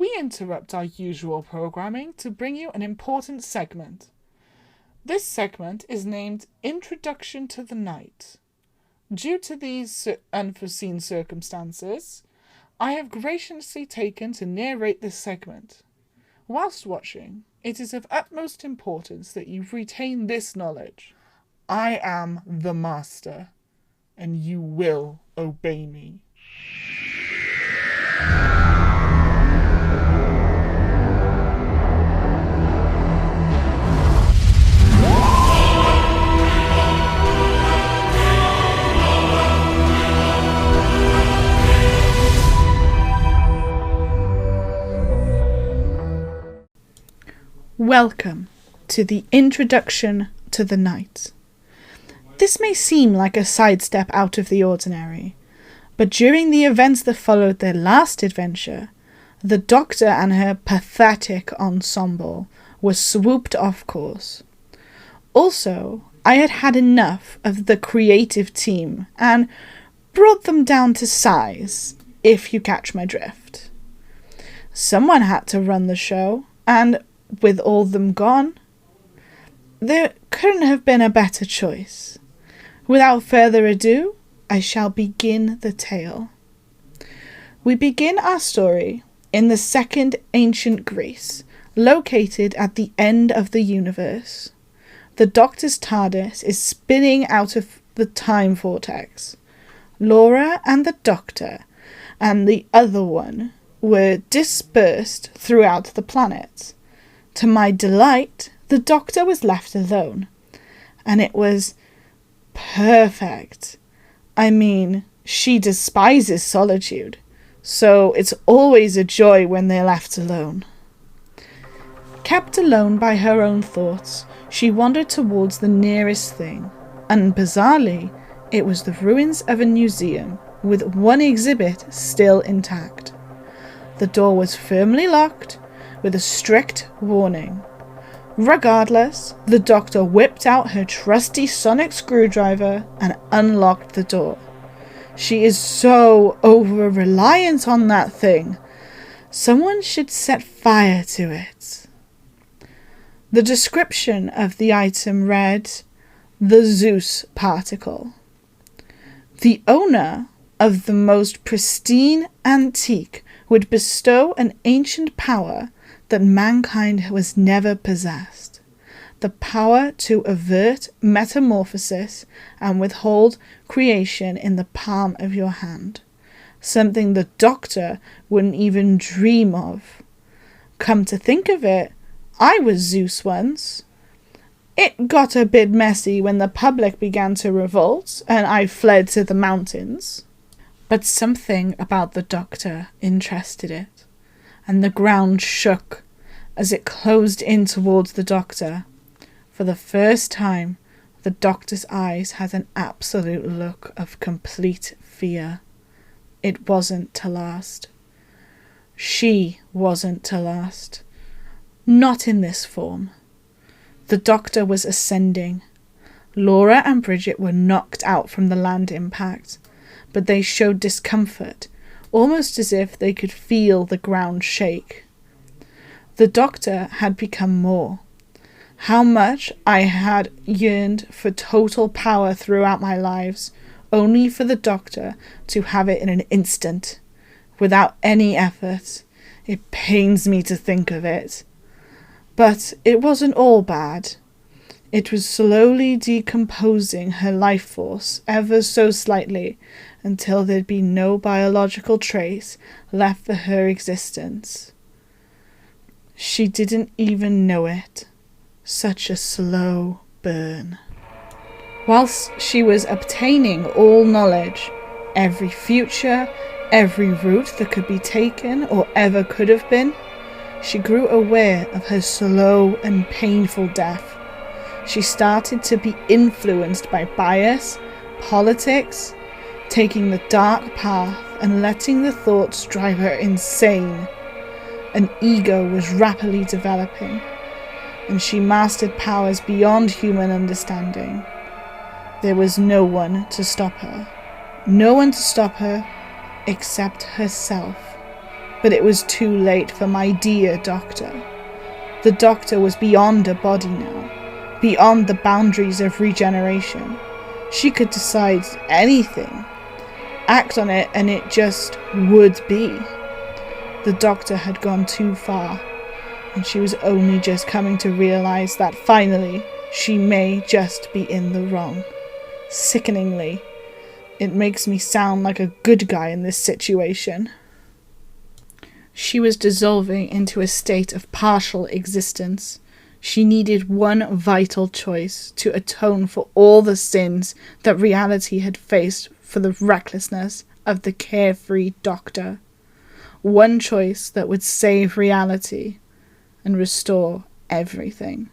we interrupt our usual programming to bring you an important segment. This segment is named Introduction to the Night. Due to these unforeseen circumstances, I have graciously taken to narrate this segment. Whilst watching, it is of utmost importance that you retain this knowledge. I am the Master, and you will obey me. Welcome to the Introduction to the Night. This may seem like a sidestep out of the ordinary, but during the events that followed their last adventure, the Doctor and her pathetic ensemble were swooped off course. Also, I had had enough of the creative team and brought them down to size, if you catch my drift. Someone had to run the show, and with all them gone, there couldn't have been a better choice. Without further ado, I shall begin the tale. We begin our story in the second ancient Greece, located at the end of the universe. The Doctor's TARDIS is spinning out of the time vortex. Laura and the Doctor and the other one were dispersed throughout the planet. To my delight, the Doctor was left alone, and it was perfect. I mean, she despises solitude, so it's always a joy when they're left alone. Kept alone by her own thoughts, she wandered towards the nearest thing, and bizarrely, it was the ruins of a museum, with one exhibit still intact. The door was firmly locked, with a strict warning. Regardless, the Doctor whipped out her trusty sonic screwdriver and unlocked the door. She is so over-reliant on that thing. Someone should set fire to it. The description of the item read, the Zeus particle. The owner of the most pristine antique would bestow an ancient power that mankind was never possessed. The power to avert metamorphosis and withhold creation in the palm of your hand. Something the Doctor wouldn't even dream of. Come to think of it, I was Zeus once. It got a bit messy when the public began to revolt and I fled to the mountains. But something about the Doctor interested it, and the ground shook as it closed in towards the Doctor. For the first time, the Doctor's eyes had an absolute look of complete fear. It wasn't to last. She wasn't to last. Not in this form. The Doctor was ascending. Laura and Bridget were knocked out from the land impact, but they showed discomfort, almost as if they could feel the ground shake. The Doctor had become more. How much I had yearned for total power throughout my lives, only for the Doctor to have it in an instant, without any effort. It pains me to think of it. But it wasn't all bad. It was slowly decomposing her life force ever so slightly until there'd be no biological trace left for her existence. She didn't even know it. Such a slow burn. Whilst she was obtaining all knowledge, every future, every route that could be taken or ever could have been, she grew aware of her slow and painful death. She started to be influenced by bias, politics, taking the dark path and letting the thoughts drive her insane. An ego was rapidly developing, and she mastered powers beyond human understanding. There was no one to stop her. No one to stop her except herself. But it was too late for my dear doctor. The doctor was beyond her body now, beyond the boundaries of regeneration. She could decide anything, act on it, and it just would be. The doctor had gone too far, and she was only just coming to realize that finally she may just be in the wrong. Sickeningly, it makes me sound like a good guy in this situation. She was dissolving into a state of partial existence. She needed one vital choice to atone for all the sins that reality had faced for the recklessness of the carefree doctor. One choice that would save reality and restore everything.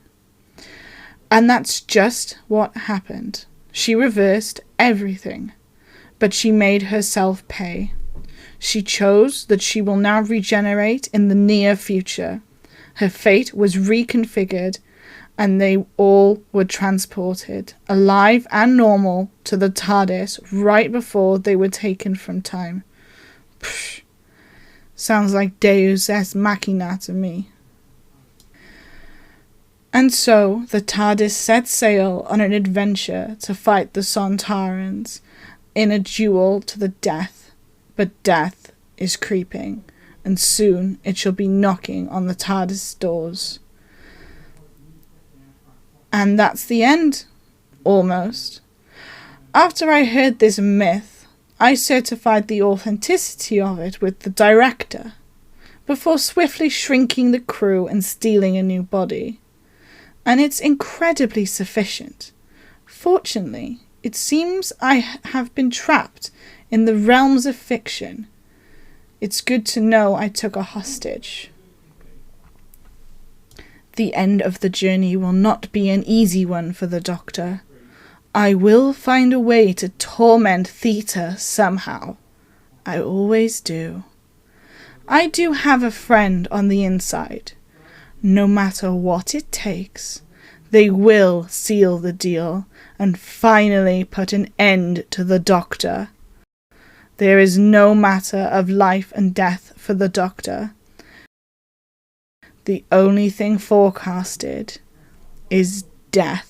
And that's just what happened. She reversed everything, but she made herself pay. She chose that she will now regenerate in the near future. Her fate was reconfigured, and they all were transported, alive and normal, to the TARDIS right before they were taken from time. Psh, sounds like Deus Ex Machina to me. And so the TARDIS set sail on an adventure to fight the Sontarans in a duel to the death. But death is creeping, and soon it shall be knocking on the TARDIS doors. And that's the end, almost. After I heard this myth, I certified the authenticity of it with the director, before swiftly shrinking the crew and stealing a new body. And it's incredibly sufficient. Fortunately, it seems I have been trapped in the realms of fiction. It's good to know I took a hostage. The end of the journey will not be an easy one for the Doctor. I will find a way to torment Theta somehow. I always do. I do have a friend on the inside. No matter what it takes, they will seal the deal and finally put an end to the Doctor. There is no matter of life and death for the Doctor. The only thing forecasted is death.